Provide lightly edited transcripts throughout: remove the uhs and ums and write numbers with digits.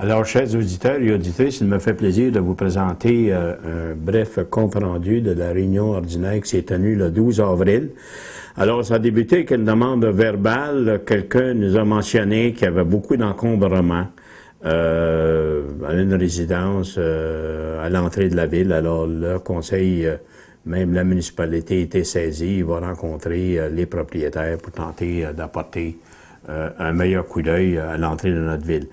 Alors, chers auditeurs et auditrices, il me fait plaisir de vous présenter un bref compte-rendu de la réunion ordinaire qui s'est tenue le 12 avril. Alors, ça a débuté avec une demande verbale. Quelqu'un nous a mentionné qu'il y avait beaucoup d'encombrements à une résidence à l'entrée de la ville. Alors, le conseil, même la municipalité, a été saisie. Il va rencontrer les propriétaires pour tenter d'apporter un meilleur coup d'œil à l'entrée de notre ville.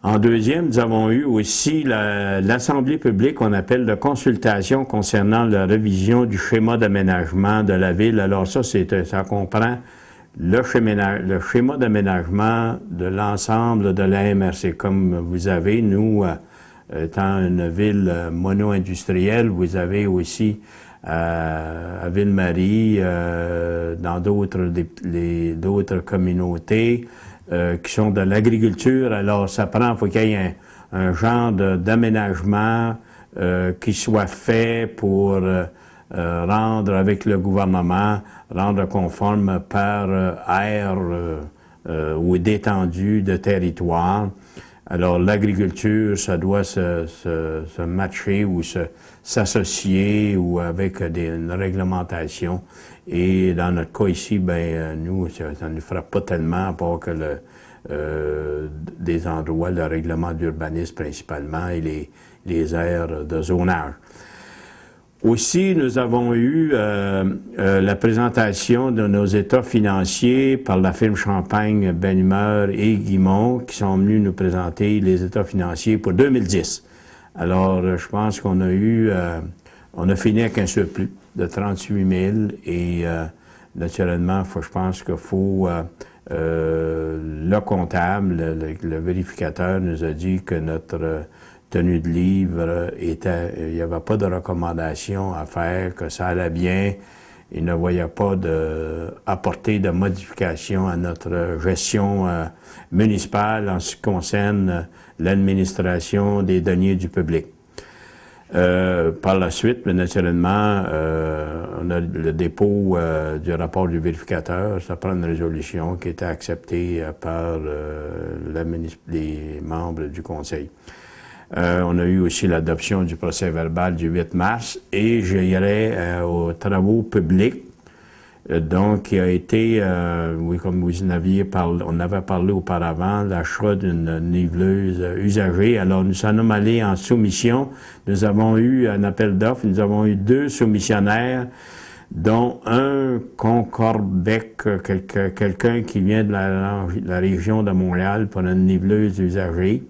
En deuxième, nous avons eu aussi l'Assemblée publique qu'on appelle de consultation concernant la révision du schéma d'aménagement de la ville. Alors ça comprend le schéma d'aménagement de l'ensemble de la MRC. Comme vous avez, nous, étant une ville mono-industrielle, vous avez aussi à Ville-Marie, dans d'autres communautés, qui sont de l'agriculture. Alors, faut qu'il y ait un genre d'aménagement qui soit fait pour rendre avec le gouvernement, rendre conforme par aire ou détendu de territoire. Alors, l'agriculture, ça doit se matcher ou s'associer ou avec une réglementation. Et dans notre cas ici, nous, ça ne nous frappe pas tellement, à part que des endroits, le règlement d'urbanisme principalement et les aires de zonage. Aussi, nous avons eu la présentation de nos états financiers par la firme Champagne, Benhumeur et Guimont, qui sont venus nous présenter les états financiers pour 2010. Alors, je pense qu'on on a fini avec un surplus de 38 000 et naturellement, je pense qu'il faut le comptable, le vérificateur nous a dit que notre tenue de livre il n'y avait pas de recommandation à faire, que ça allait bien. Il ne voyait pas apporter de modification à notre gestion municipale en ce qui concerne l'administration des deniers du public. Par la suite, les on a le dépôt du rapport du vérificateur. Ça prend une résolution qui était acceptée par les membres du conseil. On a eu aussi l'adoption du procès-verbal du 8 mars et j'irai aux travaux publics. Donc, qui a été, oui, comme vous en aviez parlé, on avait parlé auparavant, l'achat d'une niveleuse usagée. Alors, nous sommes allés en soumission. Nous avons eu un appel d'offres. Nous avons eu 2 soumissionnaires, dont un Concorbec, quelqu'un qui vient de la région de Montréal pour une niveleuse usagée,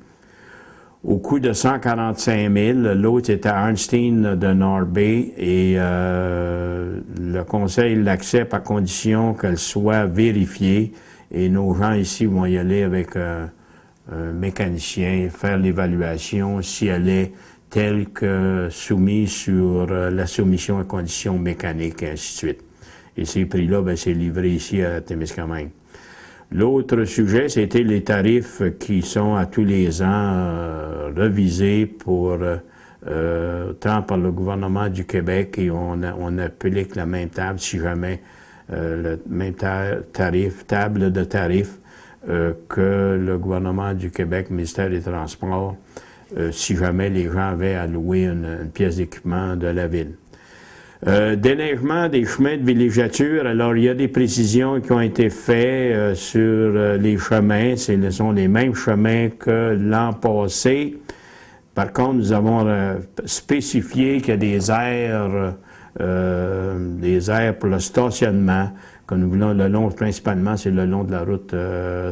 au coût de 145 000. L'autre était Arnstein de Norby et le conseil l'accepte à condition qu'elle soit vérifiée. Et nos gens ici vont y aller avec un mécanicien, faire l'évaluation si elle est telle que soumise sur la soumission à conditions mécaniques, et ainsi de suite. Et ces prix-là, c'est livré ici à Témiscamingue. L'autre sujet, c'était les tarifs qui sont à tous les ans revisés tant par le gouvernement du Québec et on applique la même table si jamais le même table de tarifs que le gouvernement du Québec, ministère des Transports, si jamais les gens avaient à louer une pièce d'équipement de la ville. Déneigement des chemins de villégiature. Alors, il y a des précisions qui ont été faites sur les chemins. Ce sont les mêmes chemins que l'an passé. Par contre, nous avons spécifié qu'il y a des aires pour le stationnement que nous voulons le long, principalement, c'est le long de la route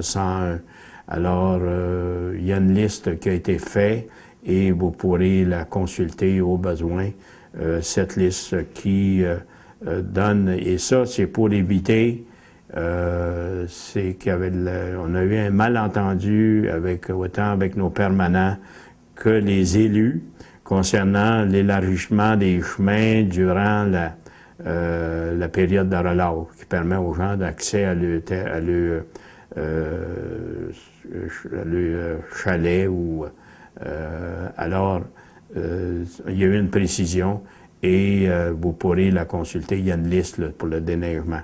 101. Alors, il y a une liste qui a été faite et vous pourrez la consulter au besoin. Cette liste qui donne, et ça, c'est pour éviter, c'est on a eu un malentendu autant avec nos permanents que les élus concernant l'élargissement des chemins durant la période de relâche, qui permet aux gens d'accès à leur chalet ou alors il y a eu une précision et vous pourrez la consulter. Il y a une liste là, pour le déneigement.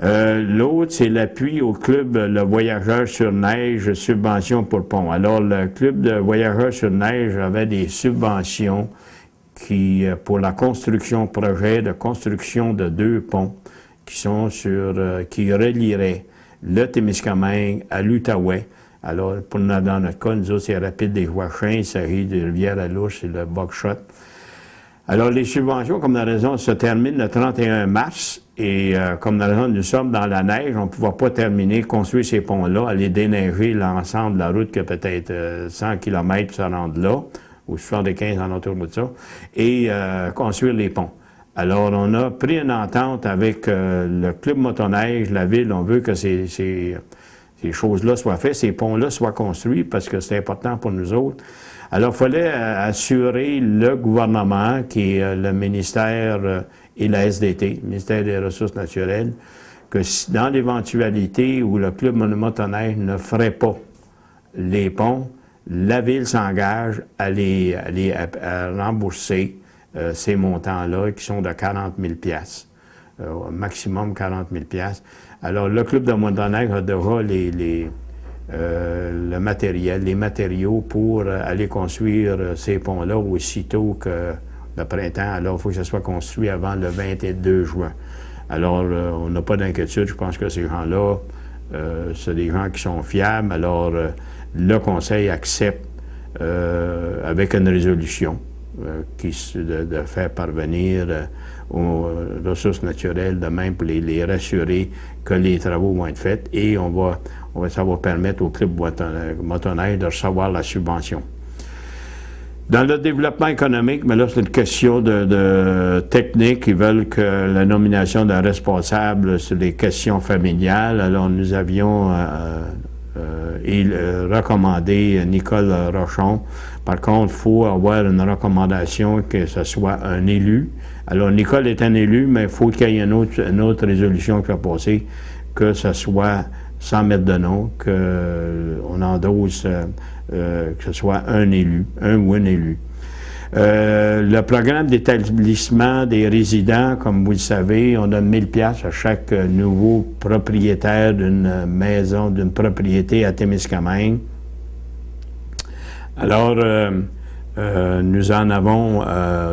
L'autre, c'est l'appui au club Le Voyageur sur Neige, subvention pour pont. Alors, le club de Voyageurs sur Neige avait des subventions pour la projet de construction de 2 ponts qui relieraient le Témiscamingue à l'Outaouais. Alors, dans notre cas, nous autres, c'est Rapide des Joachins, il s'agit de Rivière-à-Louche et le Buckshot. Alors, les subventions, comme la raison, se terminent le 31 mars et comme la raison, nous sommes dans la neige, on ne pouvait pas construire ces ponts-là, aller déneiger l'ensemble de la route qui a peut-être 100 km pour se rendre là, ou 75 en autour de ça, et construire les ponts. Alors, on a pris une entente avec le club motoneige, la ville, on veut que ces choses-là soient faites, ces ponts-là soient construits parce que c'est important pour nous autres. Alors, il fallait assurer le gouvernement, qui est le ministère et la SDT, le ministère des Ressources naturelles, que dans l'éventualité où le club motoneige ne ferait pas les ponts, la ville s'engage à rembourser ces montants-là qui sont de 40 000 maximum 40 000 Alors, le club de motoneige a déjà le matériel, les matériaux pour aller construire ces ponts-là aussitôt que le printemps. Alors, il faut que ça soit construit avant le 22 juin. Alors, on n'a pas d'inquiétude. Je pense que ces gens-là, c'est des gens qui sont fiables. Alors, le Conseil accepte avec une résolution de faire parvenir aux ressources naturelles, de même pour les rassurer que les travaux vont être faits et ça va permettre au club motoneige de recevoir la subvention. Dans le développement économique, mais là, c'est une question de technique. Ils veulent que la nomination d'un responsable sur les questions familiales. Alors, nous avions recommandé Nicole Rochon. Par contre, il faut avoir une recommandation que ce soit un élu. Alors, Nicole est un élu, mais il faut qu'il y ait une autre résolution qui va passer, que ce soit sans mettre de nom, qu'on endosse que ce soit un élu, un ou une élue. Le programme d'établissement des résidents, comme vous le savez, on donne 1 000 à chaque nouveau propriétaire d'une maison, d'une propriété à Témiscamingue. Alors, nous en avons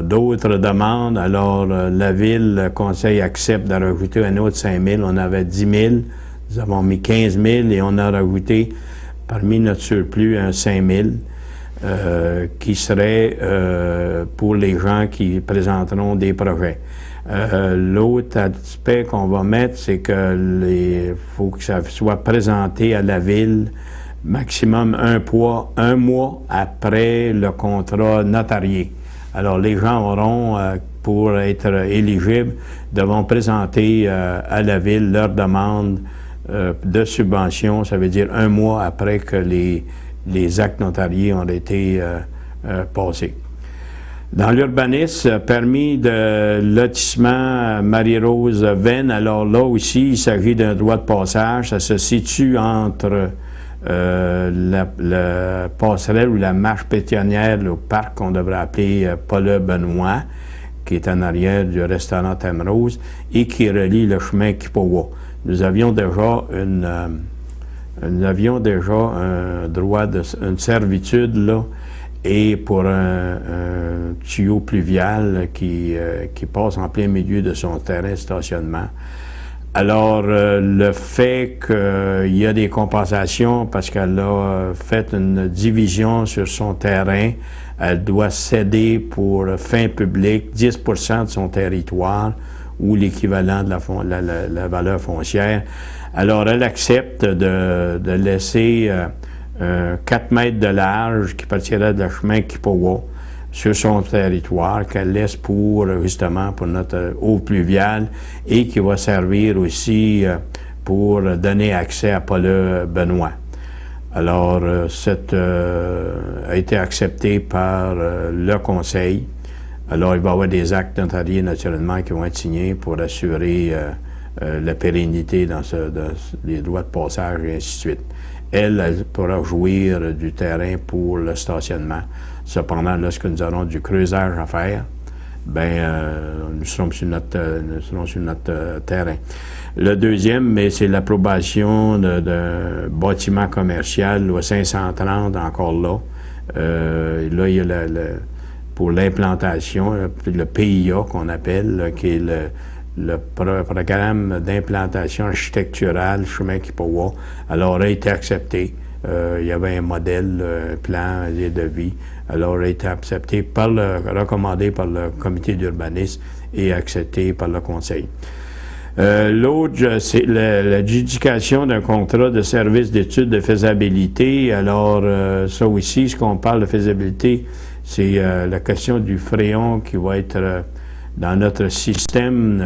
d'autres demandes. Alors, la ville, le conseil accepte de rajouter un autre 5 000. On avait 10 000. Nous avons mis 15 000 et on a rajouté parmi notre surplus un 5 000 qui serait pour les gens qui présenteront des projets. L'autre aspect qu'on va mettre, c'est que faut que ça soit présenté à la ville maximum un mois après le contrat notarié. Alors, les gens auront, pour être éligibles, devront présenter à la ville leur demande de subvention, ça veut dire un mois après que les actes notariés ont été passés. Dans l'urbanisme, permis de lotissement Marie-Rose Venn, alors là aussi, il s'agit d'un droit de passage. Ça se situe entre la passerelle ou la marche pétionnière au parc qu'on devrait appeler Paul-Benoît, qui est en arrière du restaurant Thème-Rose, et qui relie le chemin Kipawa. Nous avions déjà un droit une servitude là, et pour un tuyau pluvial qui passe en plein milieu de son terrain de stationnement. Alors, le fait qu'il y a des compensations parce qu'elle a fait une division sur son terrain, elle doit céder pour fin public 10 % de son territoire ou l'équivalent de la valeur foncière. Alors, elle accepte de laisser 4 mètres de large qui partirait de la chemin Kipawa sur son territoire, qu'elle laisse justement pour notre eau pluviale et qui va servir aussi pour donner accès à Paul-Benoît. Alors, cette a été accepté par le Conseil. Alors, il va y avoir des actes notariés, naturellement, qui vont être signés pour assurer la pérennité dans les droits de passage et ainsi de suite. Elle pourra jouir du terrain pour le stationnement. Cependant, lorsque nous aurons du creusage à faire, nous serons sur notre terrain. Le deuxième, mais c'est l'approbation d'un bâtiment commercial au 530, encore là. Là, il y a pour l'implantation, le PIA qu'on appelle, là, qui est le programme d'implantation architecturale chemin Kipawa. Alors, a été accepté. Il y avait un modèle, un plan de devis. Alors, a été accepté recommandé par le comité d'urbanisme et accepté par le conseil. L'autre, c'est l'adjudication d'un contrat de service d'études de faisabilité. Alors, ça aussi, ce qu'on parle de faisabilité, c'est la question du fréon qui va être dans notre système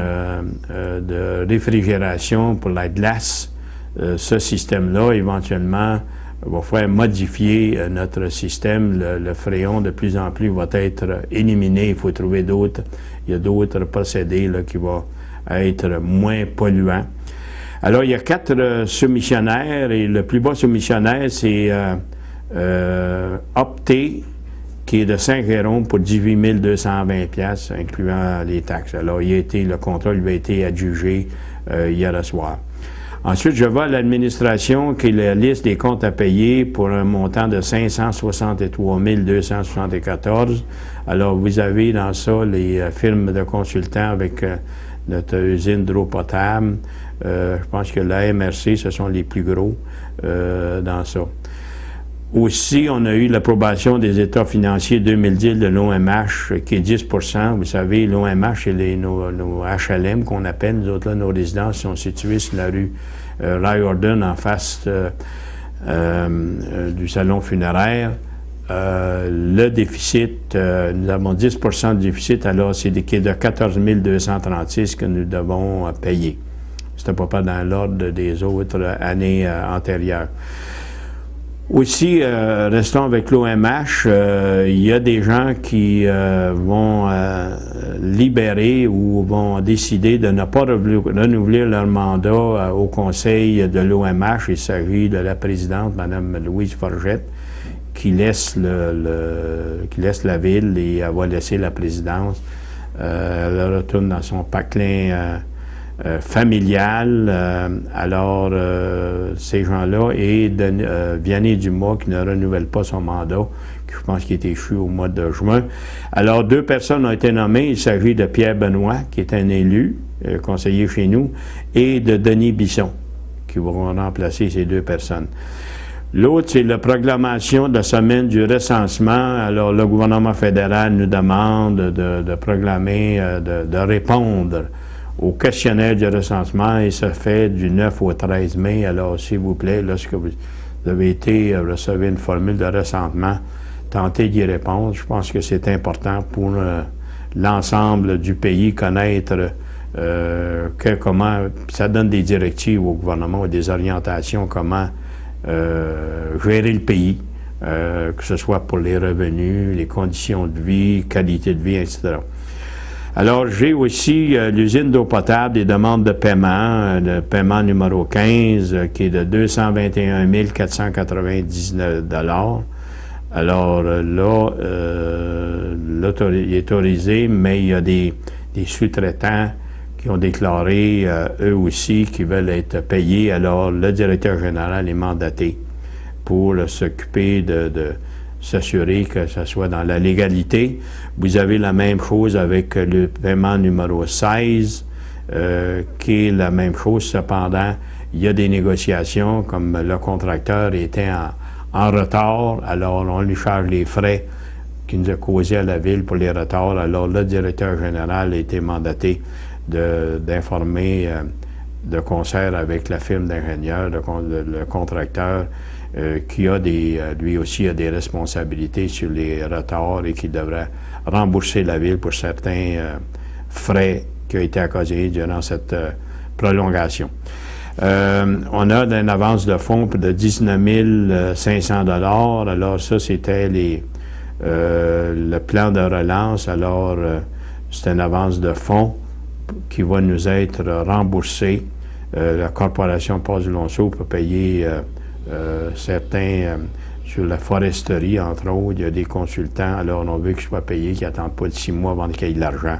de réfrigération pour la glace. Ce système-là, éventuellement, va faire modifier notre système. Le fréon, de plus en plus, va être éliminé. Il faut trouver d'autres. Il y a d'autres procédés là, qui vont être moins polluants. Alors, il y a 4 soumissionnaires et le plus bas soumissionnaire, c'est Opté, qui est de Saint-Jérôme pour 18 220 $, incluant les taxes. Alors, le contrat lui a été adjugé hier soir. Ensuite, je vais à l'administration, qui est la liste des comptes à payer pour un montant de 563 274. Alors, vous avez dans ça les firmes de consultants avec notre usine d'eau potable. Je pense que la MRC, ce sont les plus gros dans ça. Aussi, on a eu l'approbation des états financiers 2010 de l'OMH, qui est 10 %. Vous savez, l'OMH, c'est nos HLM qu'on appelle. Nous autres, là, nos résidences sont situées sur la rue Riordan, en face du salon funéraire. Le déficit, nous avons 10 % de déficit, alors c'est qui est de 14 236 que nous devons payer. C'est à peu près dans l'ordre des autres années antérieures. Aussi, restons avec l'OMH, il y a des gens qui vont libérer ou vont décider de ne pas renouveler leur mandat au conseil de l'OMH. Il s'agit de la présidente, Mme Louise Forgette, qui laisse la ville et elle va laisser la présidence. Elle retourne dans son patelin familial. Alors, ces gens-là, et Vianney Dumas, qui ne renouvelle pas son mandat, qui je pense qu'il est échu au mois de juin. Alors, 2 personnes ont été nommées. Il s'agit de Pierre Benoît, qui est un élu, conseiller chez nous, et de Denis Bisson, qui vont remplacer ces 2 personnes. L'autre, c'est la proclamation de la semaine du recensement. Alors, le gouvernement fédéral nous demande de proclamer, de répondre au questionnaire du recensement, et ça fait du 9 au 13 mai. Alors, s'il vous plaît, lorsque vous avez été recevoir une formule de recensement, tentez d'y répondre. Je pense que c'est important pour l'ensemble du pays, connaître comment ça donne des directives au gouvernement, des orientations, comment gérer le pays, que ce soit pour les revenus, les conditions de vie, qualité de vie, etc. Alors, j'ai aussi l'usine d'eau potable, des demandes de paiement, le paiement numéro 15, qui est de 221 499 $. Alors là, il est autorisé, mais il y a des sous-traitants qui ont déclaré, eux aussi, qu'ils veulent être payés. Alors, le directeur général est mandaté pour s'occuper de s'assurer que ça soit dans la légalité. Vous avez la même chose avec le paiement numéro 16, qui est la même chose. Cependant, il y a des négociations, comme le contracteur était en retard, alors on lui charge les frais qui nous a causés à la ville pour les retards. Alors le directeur général a été mandaté d'informer de concert avec la firme d'ingénieurs, le contracteur, qui a lui aussi a des responsabilités sur les retards et qui devrait rembourser la ville pour certains frais qui ont été occasionnés durant cette prolongation. On a une avance de fonds de 19 500 $. Alors ça, c'était le plan de relance. Alors, c'est une avance de fonds qui va nous être remboursée. La Corporation Passe du Lonceau peut payer certains sur la foresterie, entre autres. Il y a des consultants, alors on veut qu'ils soient payés, qu'ils n'attendent pas de 6 mois avant qu'ils aient de l'argent.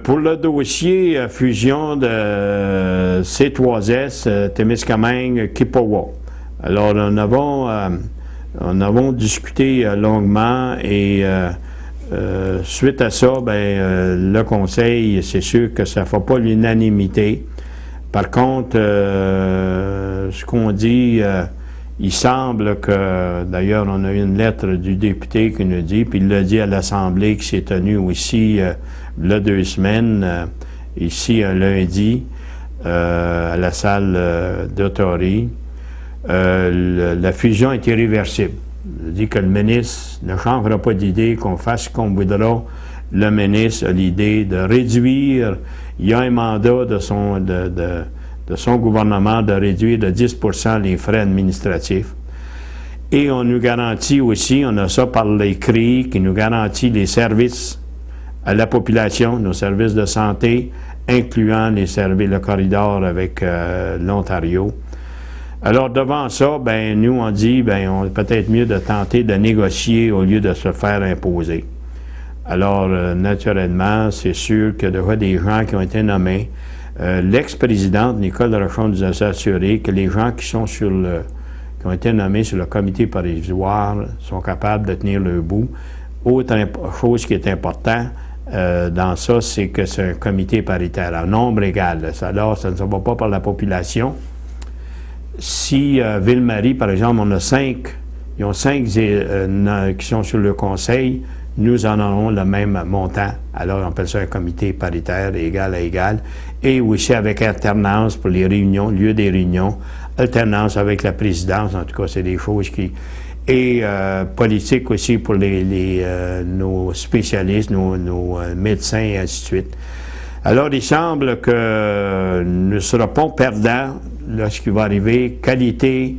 Pour le dossier fusion de C3S, Témiscamingue, Kippawa. Alors, on avons discuté longuement et suite à ça, le Conseil, c'est sûr que ça ne fait pas l'unanimité. Par contre, ce qu'on dit, il semble que, d'ailleurs, on a eu une lettre du député qui nous dit, puis il l'a dit à l'Assemblée qui s'est tenue aussi il y a 2 semaines, ici un lundi, à la salle d'Ottawa. La fusion est irréversible. Il dit que le ministre ne changera pas d'idée, qu'on fasse ce qu'on voudra. Le ministre a l'idée de réduire, il y a un mandat de son gouvernement de réduire de 10 % les frais administratifs. Et on nous garantit aussi, on a ça par l'écrit, qui nous garantit les services à la population, nos services de santé, incluant les services, le corridor avec l'Ontario. Alors, devant ça, nous, on dit, on peut-être mieux de tenter de négocier au lieu de se faire imposer. Alors, naturellement, c'est sûr qu'il y a déjà des gens qui ont été nommés. L'ex-présidente, Nicole Rochon, nous a assuré que les gens qui ont été nommés sur le comité provisoire sont capables de tenir le bout. Autre chose qui est importante dans ça, c'est que c'est un comité paritaire à nombre égal. Alors, ça ne se va pas par la population. Si Ville-Marie, par exemple, on a 5, ils ont 5 qui sont sur le conseil, nous en aurons le même montant. Alors, on appelle ça un comité paritaire, égal à égal. Et aussi avec alternance pour les réunions, lieu des réunions, alternance avec la présidence, en tout cas, c'est des choses qui... Et politique aussi pour nos spécialistes, nos médecins et ainsi de suite. Alors, il semble que nous ne serons pas perdants lorsqu'il va arriver qualité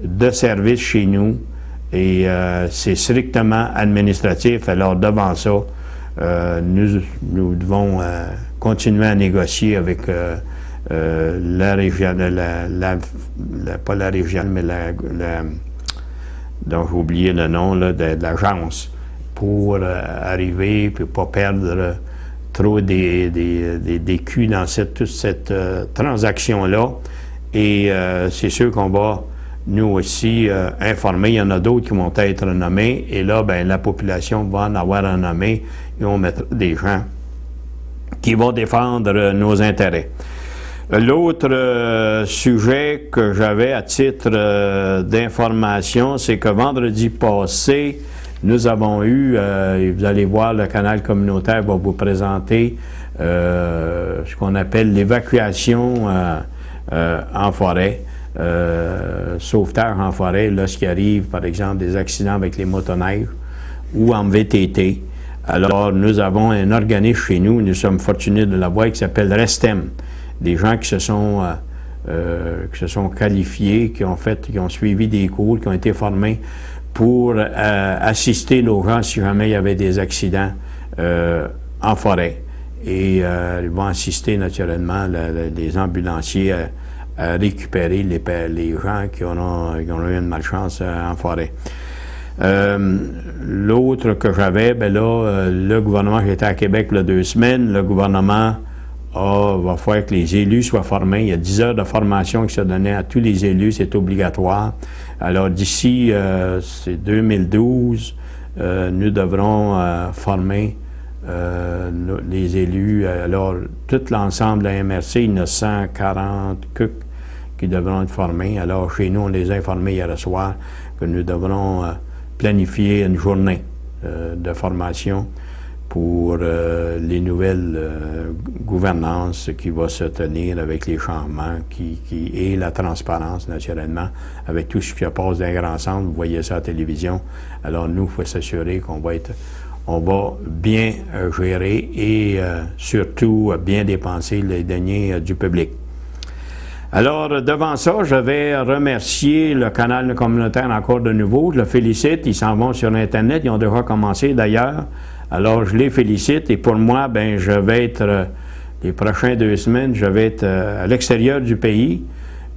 de service chez nous et c'est strictement administratif. Alors, devant ça, nous devons continuer à négocier avec la région, pas la région, mais donc j'ai oublié le nom là, de l'agence pour arriver et ne pas perdre trop des culs dans toute cette transaction-là. Et c'est sûr qu'on va, nous aussi, informer. Il y en a d'autres qui vont être nommés. Et là, la population va en avoir un nommé et on mettra des gens qui vont défendre nos intérêts. L'autre sujet que j'avais à titre d'information, c'est que vendredi passé, nous avons eu, et vous allez voir, le canal communautaire va vous présenter ce qu'on appelle l'évacuation en forêt, sauvetage en forêt, lorsqu'il arrive, par exemple, des accidents avec les motoneiges ou en VTT. Alors, nous avons un organisme chez nous, nous sommes fortunés de l'avoir, qui s'appelle RESTEM. Des gens qui se sont qualifiés, qui ont suivi des cours, qui ont été formés pour assister nos gens si jamais il y avait des accidents en forêt. Et ils vont assister naturellement les ambulanciers à récupérer les gens qui ont eu une malchance en forêt. L'autre que j'avais, le gouvernement, j'étais à Québec il y a 2 semaines, le gouvernement va faire que les élus soient formés. Il y a 10 heures de formation qui sont données à tous les élus, c'est obligatoire. Alors d'ici, c'est 2012, nous devrons former les élus. Alors, tout l'ensemble de la MRC, il y en a 140 qui devront être formés. Alors, chez nous, on les a informés hier soir que nous devrons planifier une journée de formation pour les nouvelles gouvernances qui va se tenir avec les changements et la transparence, naturellement, avec tout ce qui se passe dans les grands centres. Vous voyez ça à la télévision. Alors, nous, il faut s'assurer qu'on va bien gérer et surtout bien dépenser les deniers du public. Alors, devant ça, je vais remercier le canal communautaire encore de nouveau. Je le félicite. Ils s'en vont sur Internet. Ils ont déjà commencé, d'ailleurs. Alors, je les félicite. Et pour moi, je vais être, les prochaines 2 semaines, je vais être à l'extérieur du pays.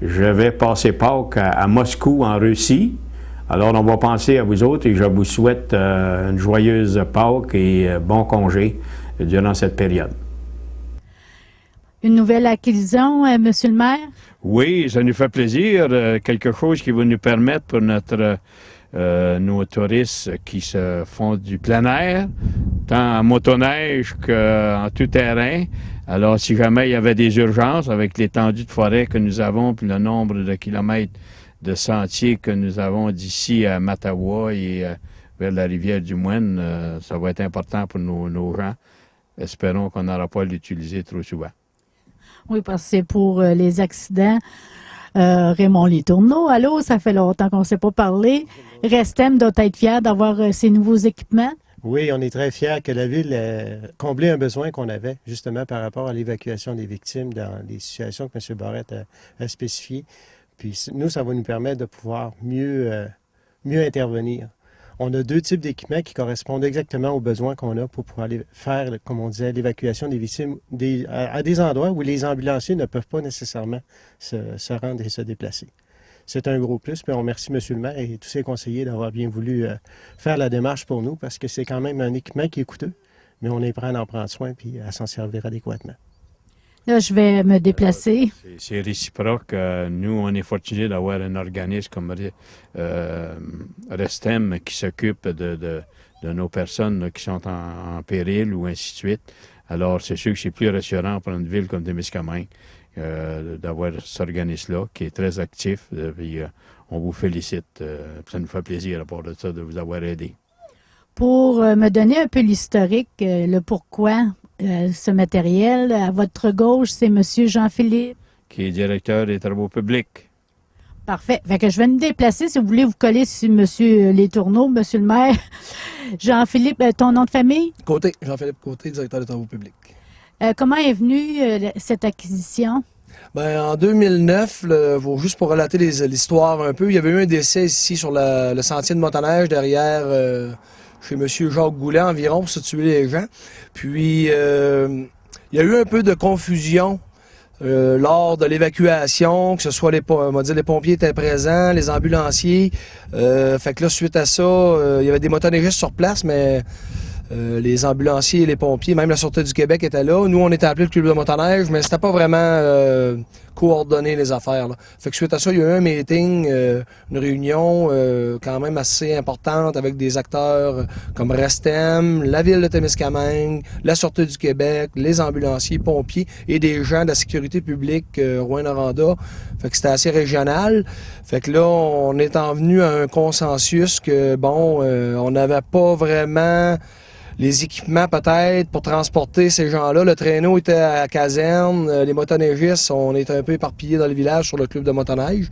Je vais passer Pâques à Moscou, en Russie. Alors, on va penser à vous autres et je vous souhaite une joyeuse Pâques et bon congé durant cette période. Une nouvelle acquisition, Monsieur le maire? Oui, ça nous fait plaisir. Quelque chose qui va nous permettre pour nos touristes qui se font du plein air, tant en motoneige qu'en tout terrain. Alors, si jamais il y avait des urgences avec l'étendue de forêt que nous avons, puis le nombre de kilomètres de sentiers que nous avons d'ici à Mattawa et vers la rivière du Moine, ça va être important pour nos gens. Espérons qu'on n'aura pas à l'utiliser trop souvent. Oui, parce que c'est pour les accidents. Raymond Letourneau, allô, ça fait longtemps qu'on ne s'est pas parlé. Restem doit être fier d'avoir ces nouveaux équipements. Oui, on est très fiers que la Ville ait comblé un besoin qu'on avait, justement par rapport à l'évacuation des victimes dans les situations que M. Barrette a spécifiées. Puis nous, ça va nous permettre de pouvoir mieux intervenir. On a 2 types d'équipements qui correspondent exactement aux besoins qu'on a pour pouvoir aller faire, comme on disait, l'évacuation des victimes à des endroits où les ambulanciers ne peuvent pas nécessairement se rendre et se déplacer. C'est un gros plus, puis on remercie M. le maire et tous ses conseillers d'avoir bien voulu faire la démarche pour nous, parce que c'est quand même un équipement qui est coûteux, mais on est prêt à en prendre soin puis à s'en servir adéquatement. Là, je vais me déplacer. C'est réciproque. Nous, on est fortunés d'avoir un organisme comme Restem qui s'occupe de nos personnes là, qui sont en péril ou ainsi de suite. Alors, c'est sûr que c'est plus rassurant pour une ville comme Témiscamingue d'avoir cet organisme-là qui est très actif. Puis, on vous félicite. Ça nous fait plaisir à part de ça de vous avoir aidé. Pour me donner un peu l'historique, le pourquoi ce matériel, à votre gauche, c'est M. Jean-Philippe. Qui est directeur des travaux publics. Parfait. Fait que je vais me déplacer. Si vous voulez vous coller sur M. Letourneau, M. le maire. Jean-Philippe, ton nom de famille? Côté, Jean-Philippe Côté, directeur des travaux publics. Comment est venue cette acquisition? Ben, en 2009, juste pour relater l'histoire un peu, il y avait eu un décès ici sur le sentier de motoneige derrière chez M. Jacques Goulet environ pour se tuer les gens. Puis, il y a eu un peu de confusion lors de l'évacuation, que ce soit les pompiers étaient présents, les ambulanciers. Fait que là, suite à ça, il y avait des motoneigistes sur place, mais les ambulanciers et les pompiers, même la Sûreté du Québec était là. Nous, on était appelés le club de motoneige, mais c'était pas vraiment coordonné les affaires. Là. Fait que suite à ça, il y a eu un meeting, une réunion quand même assez importante avec des acteurs comme Restem, la Ville de Témiscamingue, la Sûreté du Québec, les ambulanciers, pompiers et des gens de la sécurité publique Rouyn-Noranda. Fait que c'était assez régional. Fait que là, on est en venu à un consensus que, bon, on n'avait pas vraiment les équipements peut-être pour transporter ces gens-là. Le traîneau était à la caserne, les motoneigistes, on était un peu éparpillés dans le village sur le club de motoneige.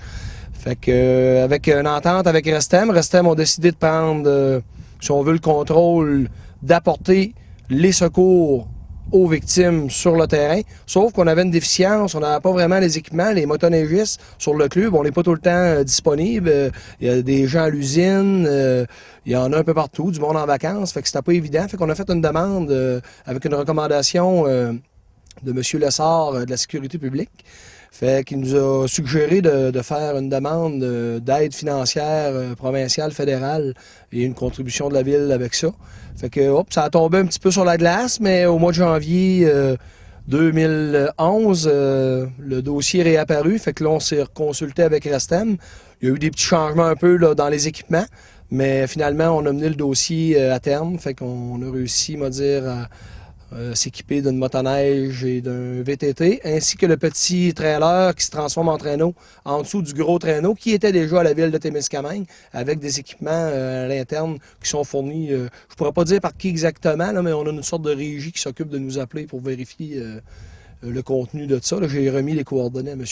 Fait que avec une entente avec Restem ont décidé de prendre, si on veut, le contrôle d'apporter les secours aux victimes sur le terrain, sauf qu'on avait une déficience, on n'avait pas vraiment les équipements, les motoneigistes sur le club, on n'est pas tout le temps disponible, il y a des gens à l'usine, il y en a un peu partout, du monde en vacances, fait que c'était pas évident, fait qu'on a fait une demande avec une recommandation de M. Lessard de la sécurité publique, fait qu'il nous a suggéré de faire une demande d'aide financière provinciale, fédérale et une contribution de la ville avec ça. Fait que ça a tombé un petit peu sur la glace, mais au mois de janvier 2011, le dossier est réapparu. Fait que là, on s'est consulté avec Restem. Il y a eu des petits changements un peu là, dans les équipements, mais finalement, on a mené le dossier à terme. Fait qu'on a réussi, on va dire, à s'équiper d'une motoneige et d'un VTT, ainsi que le petit trailer qui se transforme en traîneau en dessous du gros traîneau qui était déjà à la ville de Témiscamingue avec des équipements à l'interne qui sont fournis. Je pourrais pas dire par qui exactement, là, mais on a une sorte de régie qui s'occupe de nous appeler pour vérifier le contenu de ça. J'ai remis les coordonnées à M.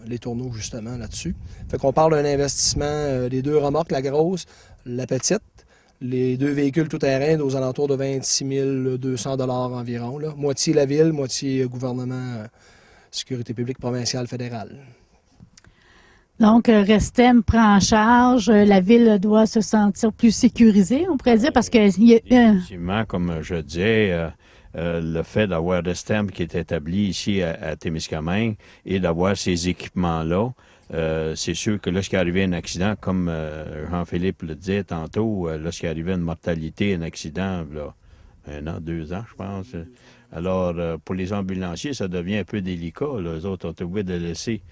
Letourneau justement là-dessus. Fait qu'on parle d'un investissement des 2 remorques, la grosse, la petite. Les 2 véhicules tout-terrain aux alentours de 26 200 $ environ. Là. Moitié la ville, moitié gouvernement, sécurité publique provinciale, fédérale. Donc, Restem prend en charge, la ville doit se sentir plus sécurisée, on pourrait dire, parce que... Effectivement, comme je disais, le fait d'avoir Restem qui est établi ici à Témiscamingue et d'avoir ces équipements-là, c'est sûr que lorsqu'il arrivait un accident, comme Jean-Philippe le disait tantôt, lorsqu'il arrivait une mortalité, un accident, là, 1 an, 2 ans, je pense. Alors, pour les ambulanciers, ça devient un peu délicat. Là. Eux autres ont été obligés de laisser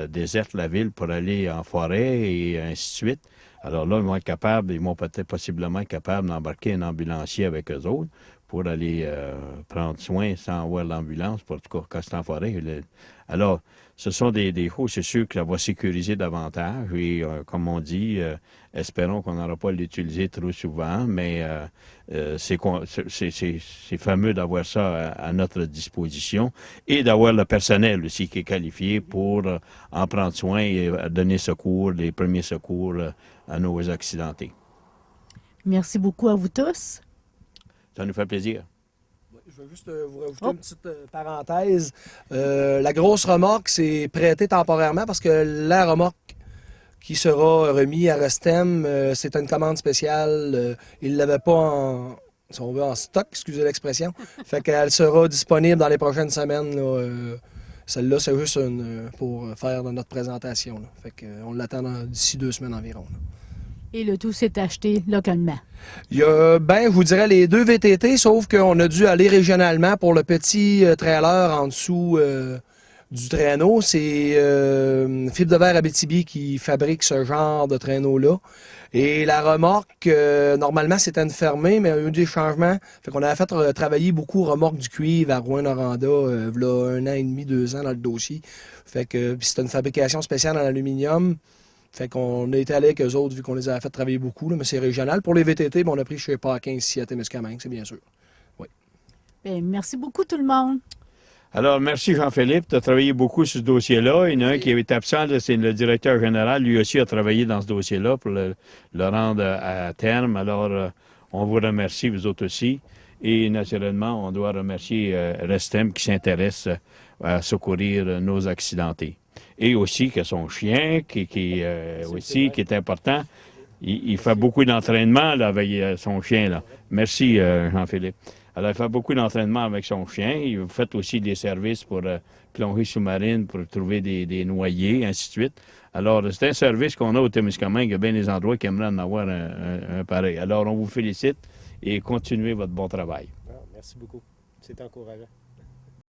déserte la ville pour aller en forêt et ainsi de suite. Alors là, ils vont peut-être possiblement être capables d'embarquer un ambulancier avec eux autres pour aller prendre soin sans avoir l'ambulance, pour tout cas, quand c'est en forêt. Alors, ce sont des défauts, c'est sûr que ça va sécuriser davantage et, comme on dit, espérons qu'on n'aura pas à l'utiliser trop souvent, mais c'est fameux d'avoir ça à notre disposition et d'avoir le personnel aussi qui est qualifié pour en prendre soin et donner secours, les premiers secours à nos accidentés. Merci beaucoup à vous tous. Ça nous fait plaisir. Je vais juste vous rajouter une petite parenthèse. La grosse remorque, c'est prêté temporairement parce que la remorque qui sera remise à Restem, c'est une commande spéciale. Ils ne l'avaient pas si on veut, en stock, excusez l'expression. Fait qu'elle sera disponible dans les prochaines semaines. Celle-là, c'est juste pour faire notre présentation. Là. Fait qu'on l'attend d'ici 2 semaines environ. Là. Et le tout s'est acheté localement. Il y a, je vous dirais les 2 VTT, sauf qu'on a dû aller régionalement pour le petit trailer en dessous du traîneau. C'est Fibre de Verre Abitibi qui fabrique ce genre de traîneau-là. Et la remorque, normalement, c'était une fermée, mais il y a eu des changements. Fait qu'on avait fait travailler beaucoup remorque du cuivre à Rouyn-Noranda, il y a 1 an et demi, 2 ans dans le dossier. Fait que c'était une fabrication spéciale en aluminium. Fait qu'on a été allé avec eux autres, vu qu'on les a fait travailler beaucoup, là, mais c'est régional. Pour les VTT, on a pris chez Parkin ici à Témiscamingue, c'est bien sûr. Oui. Bien, merci beaucoup tout le monde. Alors, merci Jean-Philippe. Tu as travaillé beaucoup sur ce dossier-là. Il y en a un qui est absent, c'est le directeur général. Lui aussi a travaillé dans ce dossier-là pour le rendre à terme. Alors, on vous remercie, vous autres aussi. Et naturellement, on doit remercier Restem qui s'intéresse à secourir nos accidentés. Et aussi que son chien, qui est important, il fait beaucoup d'entraînement là, avec son chien. Là. Merci, Jean-Philippe. Alors, il fait beaucoup d'entraînement avec son chien. Il fait aussi des services pour plongée sous-marine, pour trouver des noyés, ainsi de suite. Alors, c'est un service qu'on a au Témiscamingue. Il y a bien des endroits qui aimeraient en avoir un pareil. Alors, on vous félicite et continuez votre bon travail. Merci beaucoup. C'est encourageant.